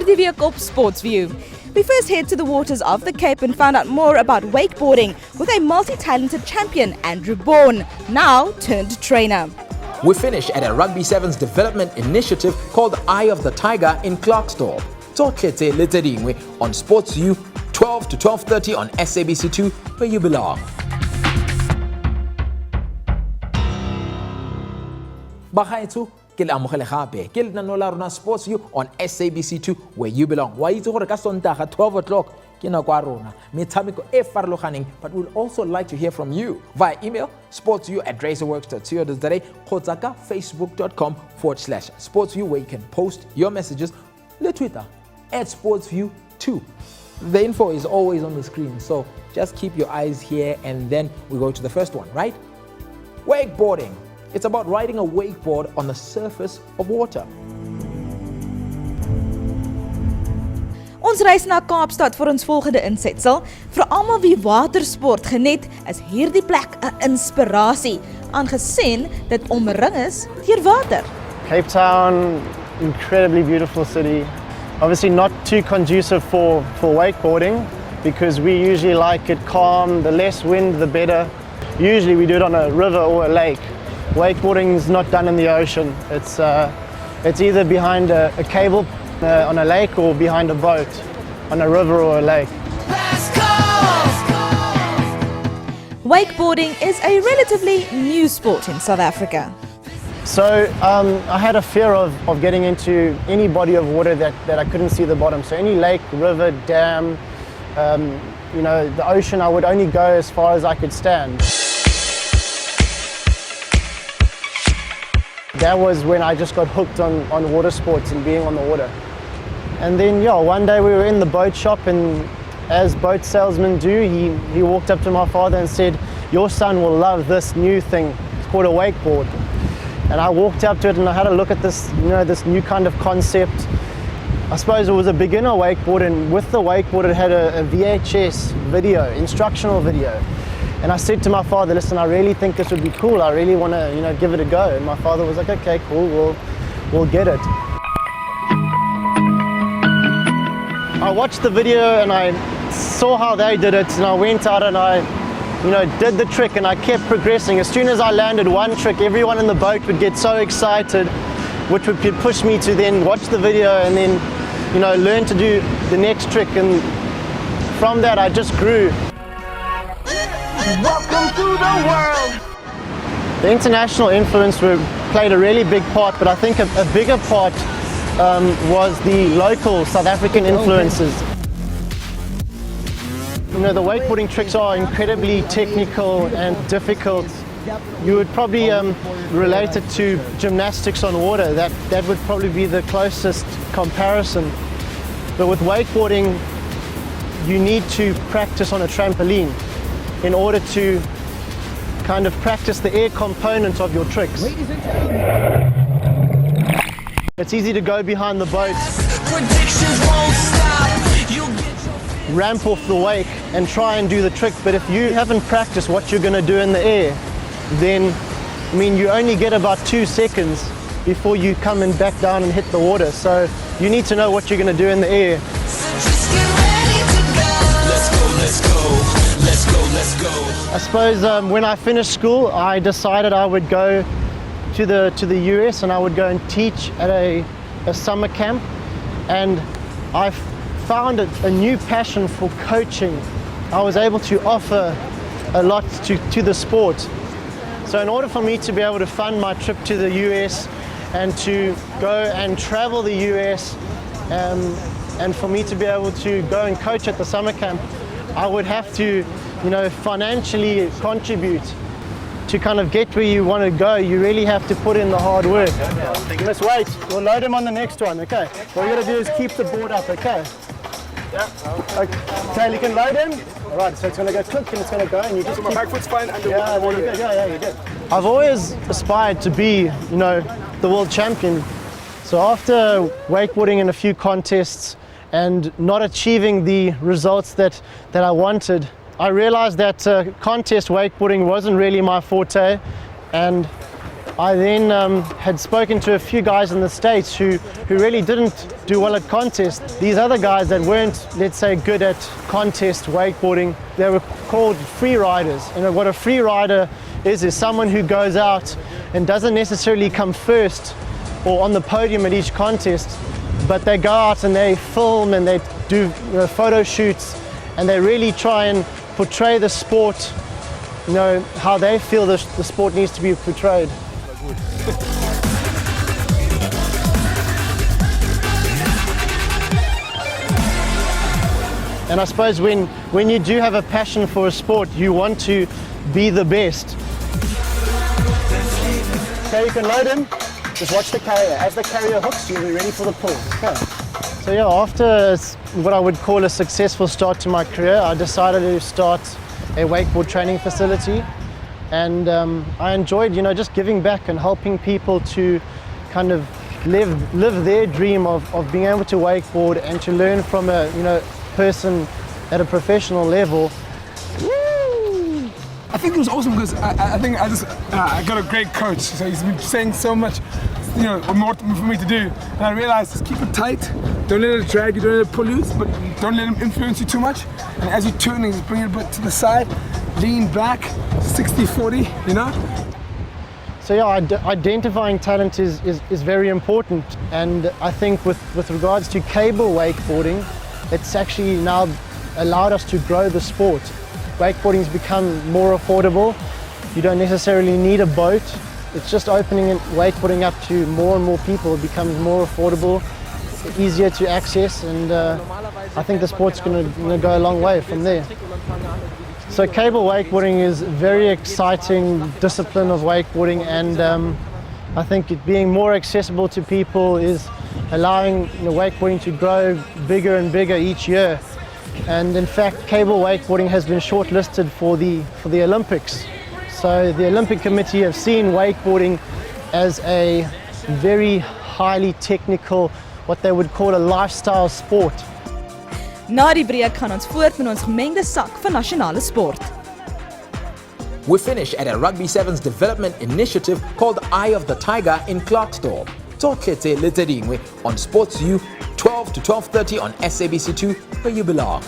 die week op Sportsview. We first head to the waters of the Cape and found out more about wakeboarding with a multi-talented champion, Andrew Bourne, now turned trainer. We finish at a Rugby Sevens development initiative called Eye of the Tiger in Clarksdorp. Tsotletse le tse dingwe on Sportsview, 12 to 12:30 on SABC2, where you belong. Bagaetsho ke le amogele gape ke lenaneo la rona Sportsview on SABC2, where you belong. Wa itse gore ka Sontaga 12 o'clock ke nako ya rona metshameko e farologaneng, but we'll also like to hear from you via email sportsview@racerworks.co.za kgotsa ka facebook.com/sportsview, where you can post your messages, le Twitter @sportsview2. The info is always on the screen, so just keep your eyes here, and then we go to the first one, right? Wakeboarding. It's about riding a wakeboard on the surface of water. Ons reis na Kaapstad vir ons volgende insetsel. Vir almal wie watersport geniet, is hierdie plek 'n inspirasie, aangesien dit omring is deur water. Cape Town, incredibly beautiful city. Obviously not too conducive for wakeboarding, because we usually like it calm, the less wind the better. Usually we do it on a river or a lake. Wakeboarding is not done in the ocean. It's either behind a cable on a lake or behind a boat on a river or a lake. Wakeboarding is a relatively new sport in South Africa. So I had a fear of getting into any body of water that I couldn't see the bottom. So any lake, river, dam, the ocean, I would only go as far as I could stand. That was when I just got hooked on water sports and being on the water. And then, one day we were in the boat shop, and as boat salesmen do, he walked up to my father and said, "Your son will love this new thing. It's called a wakeboard." And I walked up to it and I had a look at this, this new kind of concept. I suppose it was a beginner wakeboard, and with the wakeboard it had a VHS video, instructional video. And I said to my father, "Listen, I really think this would be cool. I really want to, give it a go." And my father was like, "Okay, cool, we'll get it." I watched the video and I saw how they did it, and I went out and I, did the trick, and I kept progressing. As soon as I landed one trick, everyone in the boat would get so excited, which would push me to then watch the video and then, learn to do the next trick. And from that, I just grew. Welcome to the world. The international influence played a really big part, but I think a bigger part was the local South African influences. The wakeboarding tricks are incredibly technical and difficult. You would probably relate it to gymnastics on water. That would probably be the closest comparison. But with wakeboarding, you need to practice on a trampoline in order to kind of practice the air component of your tricks. It's easy to go behind the boat, ramp off the wake and try and do the trick, but if you haven't practiced what you're going to do in the air, then you only get about 2 seconds before you come and back down and hit the water. So you need to know what you're going to do in the air. I suppose when I finished school, I decided I would go to the US and I would go and teach at a summer camp, and I found a new passion for coaching. I was able to offer a lot to the sport. So in order for me to be able to fund my trip to the US and to go and travel the US, and for me to be able to go and coach at the summer camp, I would have to financially contribute. To kind of get where you want to go, you really have to put in the hard work. Let's wait. We'll load him on the next one, okay? What you got to do is keep the board up, okay? Yeah. Okay, you can load him. All right, so it's going to go click and it's going to go, and you just so my back foot's fine and the water. Yeah, you're good. I've always aspired to be, the world champion. So after wakeboarding in a few contests and not achieving the results that I wanted, I realized that contest wakeboarding wasn't really my forte, and I then had spoken to a few guys in the States who really didn't do well at contests. These other guys that weren't, let's say, good at contest wakeboarding, they were called free riders. And what a free rider is someone who goes out and doesn't necessarily come first or on the podium at each contest, but they go out and they film and they do photo shoots, and they really try and portray the sport, how they feel the sport needs to be portrayed. And I suppose when you do have a passion for a sport, you want to be the best. Okay, you can load him. Just watch the carrier. As the carrier hooks, you'll be ready for the pull. Okay. So yeah, after what I would call a successful start to my career, I decided to start a wakeboard training facility. And I enjoyed, just giving back and helping people to kind of live their dream of being able to wakeboard and to learn from a person at a professional level. I think it was awesome because I got a great coach. So he's been saying so much, more for me to do. And I realized just keep it tight. Don't let it drag you, don't let it pull you, but don't let him influence you too much. And as you're turning, just bring it a bit to the side, lean back, 60-40, So yeah, identifying talent is very important. And I think with regards to cable wakeboarding, it's actually now allowed us to grow the sport. Wakeboarding's become more affordable. You don't necessarily need a boat. It's just opening wakeboarding up to more and more people. It becomes more affordable, easier to access, and I think the sport's going to go a long way from there. So cable wakeboarding is a very exciting discipline of wakeboarding, and I think it being more accessible to people is allowing wakeboarding to grow bigger and bigger each year. And in fact, cable wakeboarding has been shortlisted for the Olympics. So the Olympic Committee have seen wakeboarding as a very highly technical, what they would call a lifestyle sport. Na die breek gaan ons voort met ons gemengde sak van nasionale sport. We finish at a Rugby Sevens development initiative called Eye of the Tiger in Clarksdorp. Tokete Letedingwe on Sportsview, 12 to 12:30 on SABC2, where you belong.